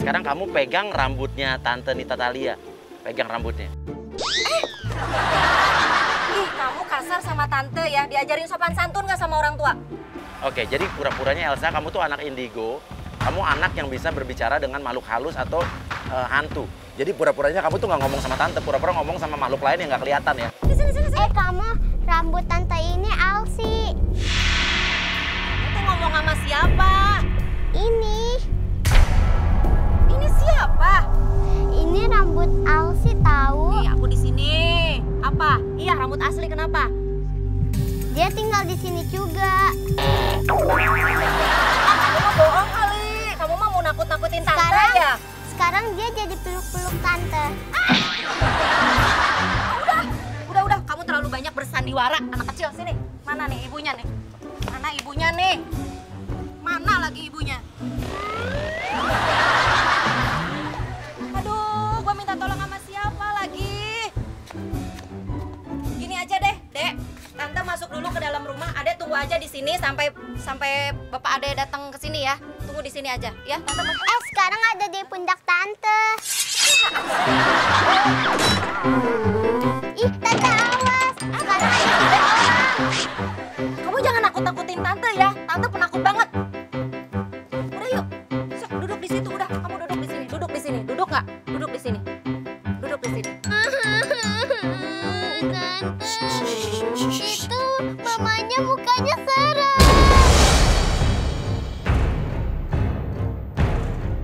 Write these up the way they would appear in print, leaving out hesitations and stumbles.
sekarang kamu pegang rambutnya Tante Nita Thalia. Pegang rambutnya. Ih, kamu kasar sama tante ya. Diajarin sopan santun nggak sama orang tua? Oke, jadi pura-puranya Elsa, kamu tuh anak indigo. Kamu anak yang bisa berbicara dengan makhluk halus atau hantu. Jadi pura-puranya kamu tuh nggak ngomong sama tante, pura-pura ngomong sama makhluk lain yang nggak kelihatan ya. Sini. Kamu rambut tante ini Alsi. Itu ngomong sama siapa? Ini Siapa? Ini rambut Alsi tahu. Nih, aku di sini. Apa? Iya, rambut asli kenapa? Dia tinggal di sini juga. Kamu mah bohong kali. Kamu mah mau nakut-nakutin tante ya? Sekarang dia jadi peluk-peluk tante. Udah. Kamu terlalu banyak bersandiwara. Anak kecil, sini. Mana nih ibunya nih? Mana ibunya nih? Mana lagi ibunya? Aduh, gua minta tolong sama siapa lagi? Gini aja deh, Dek. Tante masuk dulu ke dalam rumah. Adek tunggu aja di sini sampai Bapak Adek datang ke sini ya. Tunggu di sini aja, ya. Tante masuk. Sekarang ada di pundak tante. Ih, tante awas. Sekarang ada 3 orang. Kamu jangan nakut-nakutin tante ya. Tante penakut banget. Udah yuk. Sok, duduk di situ udah. Kamu duduk di sini. Duduk di sini. Duduk nggak? Duduk di sini. Duduk di sini. Tante, itu mamanya mukanya serem.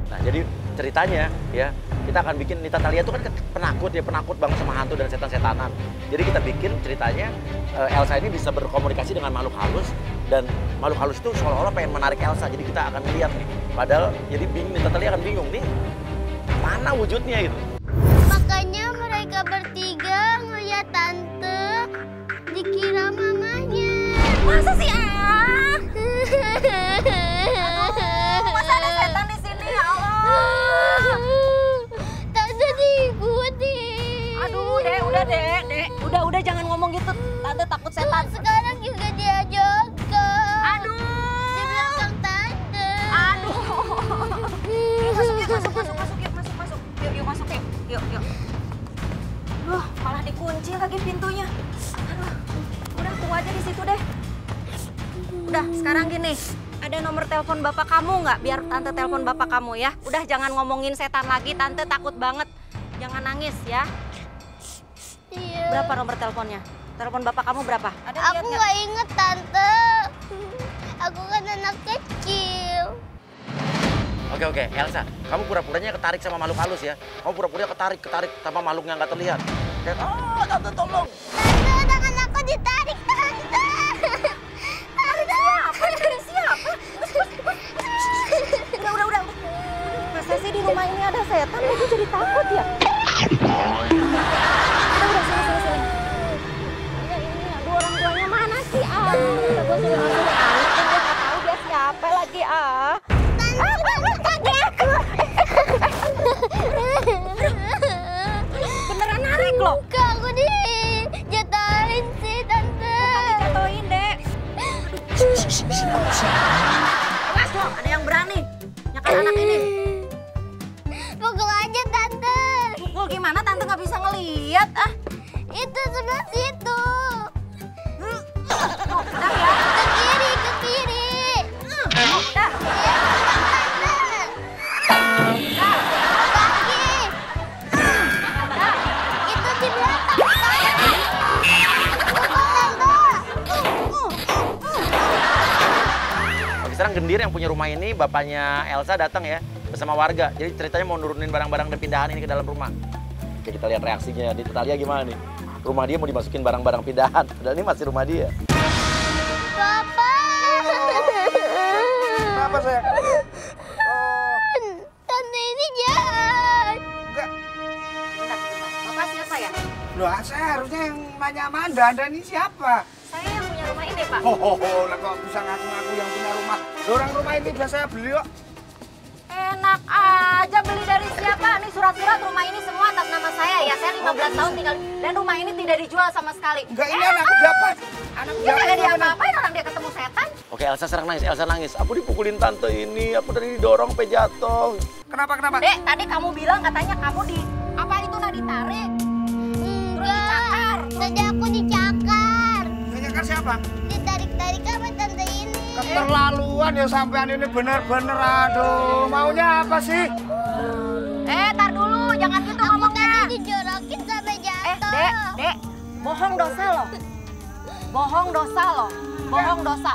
Nah, jadi ceritanya ya, kita akan bikin Nita Thalia itu kan penakut banget sama hantu dan setan-setanan. Jadi kita bikin ceritanya Elsa ini bisa berkomunikasi dengan makhluk halus dan makhluk halus itu seolah-olah pengen menarik Elsa. Jadi kita akan lihat nih. Padahal jadi Nita Thalia akan bingung nih, mana wujudnya itu. Makanya mereka bertiga ngeliat tante dikira mamanya. Masa sih, Aduh, masa ada setan di sini ya Allah. Tante diikutin. Aduh, Dek. Udah jangan ngomong gitu. Tante takut setan. Sekarang juga dia jaga. Aduh. Di belakang tante. Aduh. Masuk. Yuk, masuk yuk. Duh, malah dikunci lagi pintunya. Aduh. Udah, tunggu aja di situ deh. Udah, sekarang gini. Ada nomor telepon bapak kamu nggak? Biar tante telepon bapak kamu ya. Udah, jangan ngomongin setan lagi. Tante takut banget. Jangan nangis ya. Iya. Berapa nomor teleponnya? Telepon bapak kamu berapa? Ada lihat Aku nggak? nggak inget tante. Aku kan anak kecil. Oke, Elsa, kamu pura-puranya ketarik sama makhluk halus ya. Kamu pura-puranya ketarik sama makhluk yang nggak terlihat. Kayak, tante tolong. Tante, tangan aku ditarik tante. Dari siapa? Udah. Masa sih di rumah ini ada setan? Aku jadi takut ya. Udah, sini. Ini, aduh, orang tuanya mana sih? Udah, gue suruh ngasih anak, gue nggak tahu dia siapa lagi, Kaki aku. Beneran narik loh. Muka aku dijatuhin sih tante. Bukan dijatuhin, Dek. Awas loh, ada yang berani nyakal anak ini. Pukul aja tante. Pukul gimana? Tante nggak bisa ngeliat. Itu sebelah situ. Udah ya. Ke kiri. Udah. Kaki. Itu di belakang. Oke, sekarang Gendir yang punya rumah ini, bapaknya Elsa datang ya bersama warga. Jadi ceritanya mau nurunin barang-barang dan pindahan ini ke dalam rumah. Oke, kita lihat reaksinya. Nita Thalia gimana nih? Rumah dia mau dimasukin barang-barang pindahan. Padahal ini masih rumah dia. Papa. Kenapa sayang? Tante ini jahat. Enggak. Bentar. Bapak siapa ya? Loh, saya harusnya yang nanya sama Anda ini siapa? Saya yang punya rumah ini, Pak. Lah kok bisa ngaku-ngaku yang punya rumah? Orang rumah ini biasa saya beli kok. Enak aja, beli dari siapa? Nih surat-surat rumah ini semua atas nama saya ya. Saya 15 tahun tinggal dan rumah ini tidak dijual sama sekali. Enggak, ini anak siapa? Anak Dia siapa? kagak diapa-apain, orang dia ketemu setan. Oke, Elsa sekarang nangis, Elsa nangis. Aku dipukulin tante ini, aku tadi didorong sampai jatuh. Kenapa? Dek, tadi kamu bilang katanya kamu di apa itu ditarik? Enggak. Tadi aku dicakar. Nyakar siapa? Ditarik-tarik sama tante ini. Keterlaluan ya sampean ini bener-bener. Aduh, maunya apa sih? Tar dulu, jangan gitu Aku ngomongnya. tadi dijorokin sampai jatuh. Dek, bohong dosa loh. Bohong dosa loh. Bohong dosa.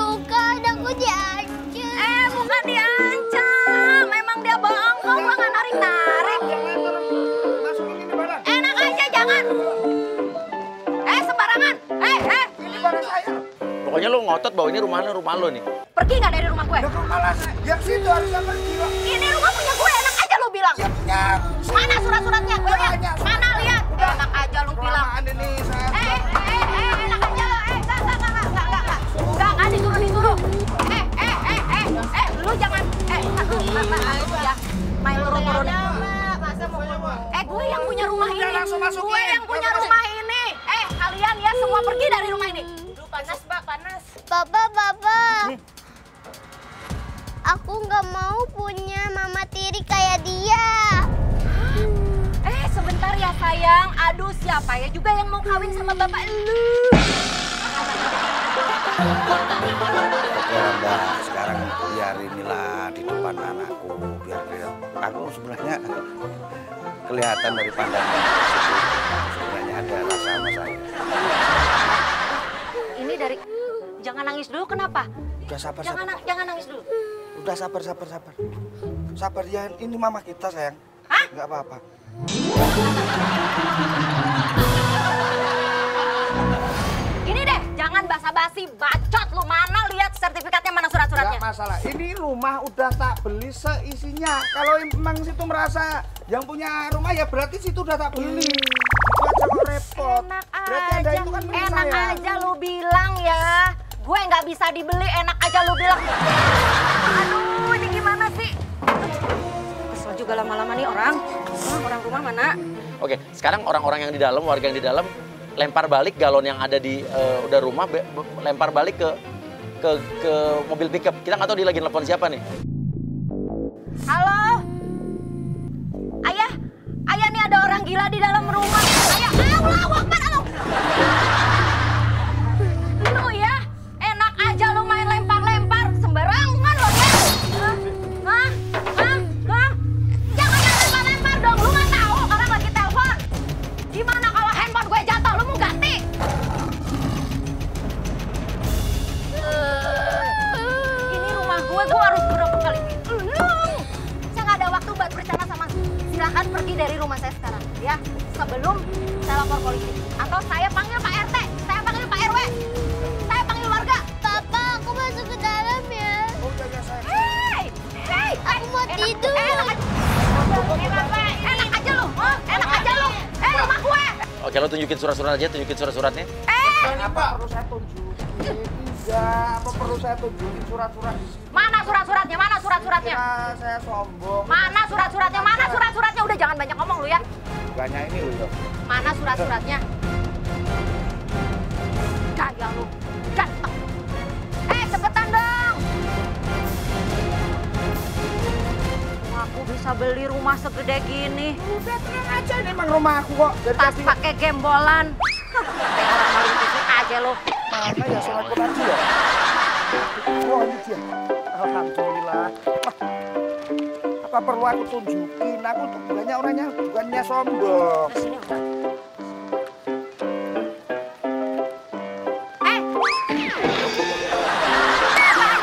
Bukan, aku diancam. Bukan diancam. Memang dia bohong kok, gua nggak narik-narik. Jangan masukin ini barang. Enak aja, jangan. Sembarangan. Ini barang saya. Pokoknya lu ngotot bahwa ini rumah lu nih. Pergi nggak dari rumah gue? Lah kok malah saya? Ya situ harusnya pergi kok. Ini rumah punya gue, enak aja lu bilang. Ya punya. Mana surat-suratnya? Gue lihat. Banyak. Mana lihat? Enak aja lu bilang. Kelamaan ini saya. Enak aja lo. Enggak, disuruh. Lu jangan. Ya. Main turun. Gue yang punya rumah ini. Langsung masukin. Gue yang punya rumah ini. Kalian ya semua pergi dari rumah ini. Panas, Mbak, panas. Papa. Aku nggak mau punya mama tiri kayak dia. Sebentar ya sayang. Aduh, siapa ya juga yang mau kawin sama bapak lu? Oke Mbak, sekarang biarinilah di depan anakku. Biar dia, aku sebenarnya kelihatan dari pandangan situ. Sebenarnya ada rasa sama saya. Ini dari... Jangan nangis dulu, kenapa? Udah sabar. Jangan nangis dulu. Udah sabar. Sabar ya, ini mama kita sayang. Hah? Nggak apa-apa. Ini deh, jangan basa-basi, bacot lu. Mana lihat sertifikatnya, mana surat-suratnya? Nggak masalah, ini rumah udah tak beli seisinya. Kalau memang situ merasa yang punya rumah ya berarti situ udah tak beli. Itu aja kok repot. Berarti Anda itu kan punya Enak saya. aja lu bilang ya. Gue nggak bisa dibeli, enak aja lu bilang. Aduh, ini gimana sih? Kesel juga lama-lama nih orang. Orang rumah mana? Oke, sekarang orang-orang yang di dalam, warga yang di dalam lempar balik galon yang ada di udah rumah, lempar balik ke mobil pickup. Kita nggak tahu dia lagi nelfon siapa nih. Halo? Ayah nih ada orang gila di dalam rumah. Ayah, Allahu Akbar, Lu ya, enak aja lu main lempar-lempar, sembarangan lo ya. Hah? Jangan main lempar-lempar dong, lu nggak tahu orang lagi telepon. Gimana kalau handphone gue jatuh, lu mau ganti? Ini rumah gue harus berapa kali bilang. Saya nggak ada waktu buat bercanda sama. Silahkan pergi dari rumah saya sekarang, ya. Sebelum saya lapor polisi. Atau saya panggil Pak RT, saya panggil Pak RW, saya panggil warga. Papa, aku masuk ke dalam ya. Oh iya saya. Aku mau tidur. Enak aja lu, enak aja lu. Rumah gue. Oke, lo tunjukin surat-surat aja, tunjukin surat-suratnya. Apa perlu saya tunjukin? Iya, apa perlu saya tunjukin surat-surat di sini? Mana surat-suratnya? Mana surat-suratnya? Kira saya sombong. Mana surat-suratnya? Mana surat-suratnya? Udah jangan banyak ngomong lu ya. Banyak ini loh ya. Mana surat-suratnya? Gaya lu, ganteng. Cepetan dong. Aku bisa beli rumah segede gini. Udah tenang aja, ini emang rumah aku kok. Dari Tas tadi pakai gembolan. Kayak orang maling TV aja lo. mana ya sholat Quran ya? Oh ini dia. Alhamdulillah. Apa perlu aku tunjukin? Aku tuh bukannya sombong. Ke sini udah.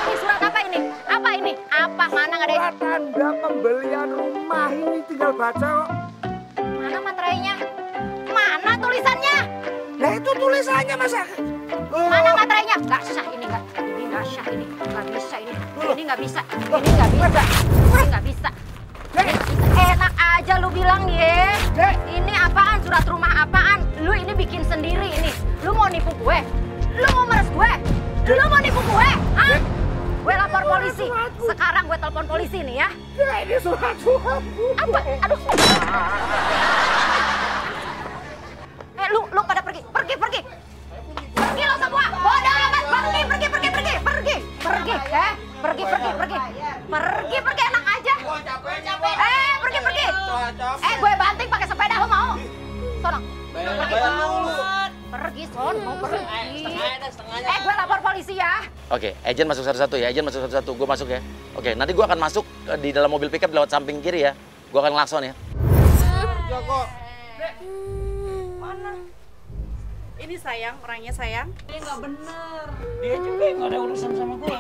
Ini surat apa ini? Apa ini? Apa? Mana nggak ada? Surat tanda pembelian rumah ini tinggal baca kok. Mana materainya? Mana tulisannya? Nah itu tulisannya masa? Mana materainya? Nggak sah ini nggak. Ini nggak sah ini. Nggak bisa ini. Ini nggak bisa. Ini nggak bisa. Ini nggak bisa. Enak aja lu bilang ye. Ini apaan? Surat rumah apaan? Lu ini bikin sendiri ini. Lu mau nipu gue? Lu mau meres gue? Lu mau nipu gue? Hah? Gue lapor polisi. Sekarang gue telepon polisi nih ya. Ini surat suratku. Apa? Aduh. Lu pada pergi. Pergi lo semua. Bodoh amat. Pergi. Pergi enak aja. Pergi. Gue banting pakai sepeda, lu mau? Sono. Pergi, sono, pergi. Gue lapor polisi ya. Oke, agent masuk satu-satu ya. Agent masuk satu-satu. Gue masuk ya. Oke, nanti gue akan masuk di dalam mobil pickup lewat samping kiri ya. Gue akan ngelakson ya. Mana? Ini sayang, orangnya sayang. Dia nggak bener. Dia juga nggak ada urusan sama gue.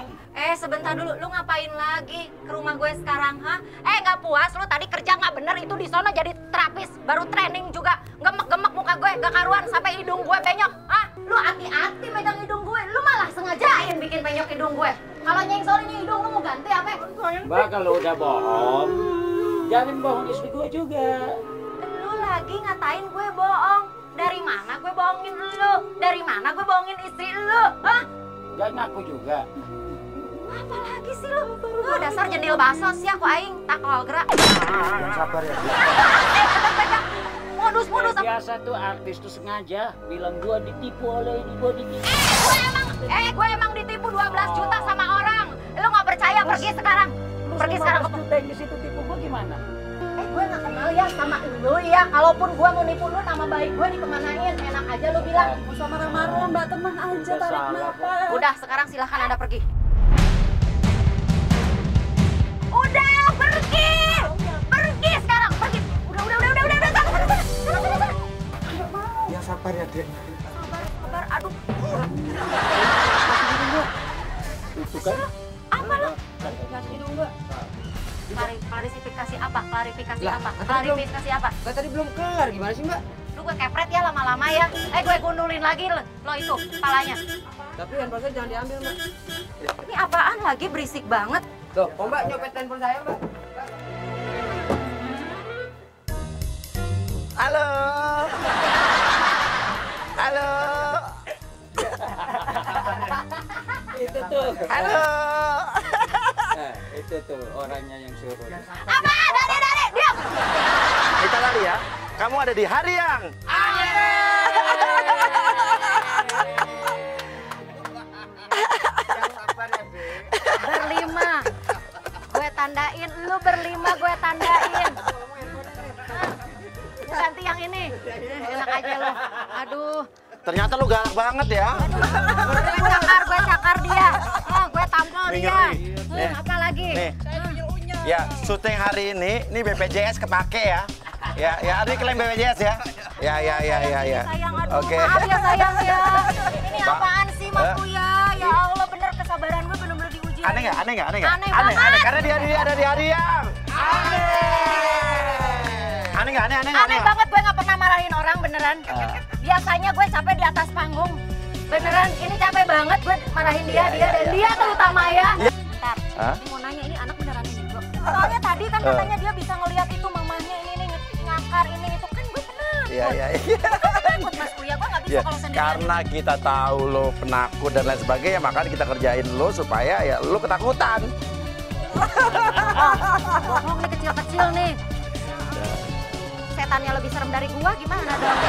Sebentar dulu, lu ngapain lagi ke rumah gue sekarang, ha? Nggak puas, lu tadi kerja nggak bener, itu di sono jadi terapis, baru training juga, gemek-gemek muka gue, gak karuan, sampai hidung gue penyok, ha? Lu hati-hati megang hidung gue, lu malah sengajain bikin penyok hidung gue. Kalau nyengsorin hidung, lu mau ganti apa? Mbak, kalau udah bohong, jangan bohong istri gue juga. Lu lagi ngatain gue bohong. Dari mana gue bohongin lu? Dari mana gue bohongin istri lu? Hah? Gak ngaku juga. Apa lagi sih lu? Lu dasar jendil basos ya, ku aing tak kalau gerak. Sabar ya. Modus-modus. Biasa tuh artis tuh sengaja bilang gua ditipu oleh ini, gua ditipu. Gue emang ditipu 12 juta sama orang. Lu nggak percaya, pergi sekarang. Pergi sekarang. 15 juta yang di situ tipu gua gimana? Gue nggak kenal ya sama lu ya. Kalaupun gue mau nipu lu, nama baik gue dikemanain? Enak aja lu bilang. Gak usah marah-marah, Mbak, tenang aja, tarik nafas. Udah, sekarang silahkan Anda pergi. Udah, pergi! Pergi sekarang, pergi! Udah, sana. Ya sabar ya, Dek. Sabar, aduh. Itu kan? Apa lu? Kasih dong, Mbak. Klarifikasi apa? Klarifikasi apa? Mbak tadi belum kelar, gimana sih Mbak? Lu gue kepret ya lama-lama ya. Gue gundulin lagi lo itu, kepalanya. Tapi handphone saya jangan diambil Mbak. Ini apaan lagi, berisik banget. Tuh, kok Mbak nyopet handphone saya Mbak? Halo. Halo. Itu tuh. Halo. Nah, itu tuh orangnya yang suruh. Apa? Dari, diam! Kita lari ya. Kamu ada di hari yang berlima. Gue tandain, lu berlima gue tandain. Ganti yang ini. Enak aja lu. Aduh. Ternyata lu galak banget ya. Gue cakar dia. Gue tampol dia. Nih. Apa lagi? Nih. Ya, syuting hari ini BPJS kepake ya. Ya, ini klaim BPJS ya. Ya. Sayang, aduh, Oke. maaf ya sayang ya. Ini apaan sih Mas Uya? Ya Allah, bener kesabaran gue bener-bener diuji. Aneh nggak? Aneh Aneh, banget. karena dia ada di hari yang Aneh nggak? Aneh banget, gue nggak pernah marahin orang beneran. Biasanya gue capek di atas panggung. Beneran, ini capek banget gue marahin dia dan dia terutama ya. Bentar, ini mau nanya, ini anak beneran ini bro. Soalnya tadi kan katanya dia bisa ngelihat itu mamahnya ini ngakar ini itu kan gue tenang. Iya. Takut Mas Uya, gue nggak bisa kalau sendirian. Karena kita tahu lo penakut dan lain sebagainya, makanya kita kerjain lo supaya ya lo ketakutan. Bohong nih, kecil-kecil nih. Setannya lebih serem dari gua, gimana dong?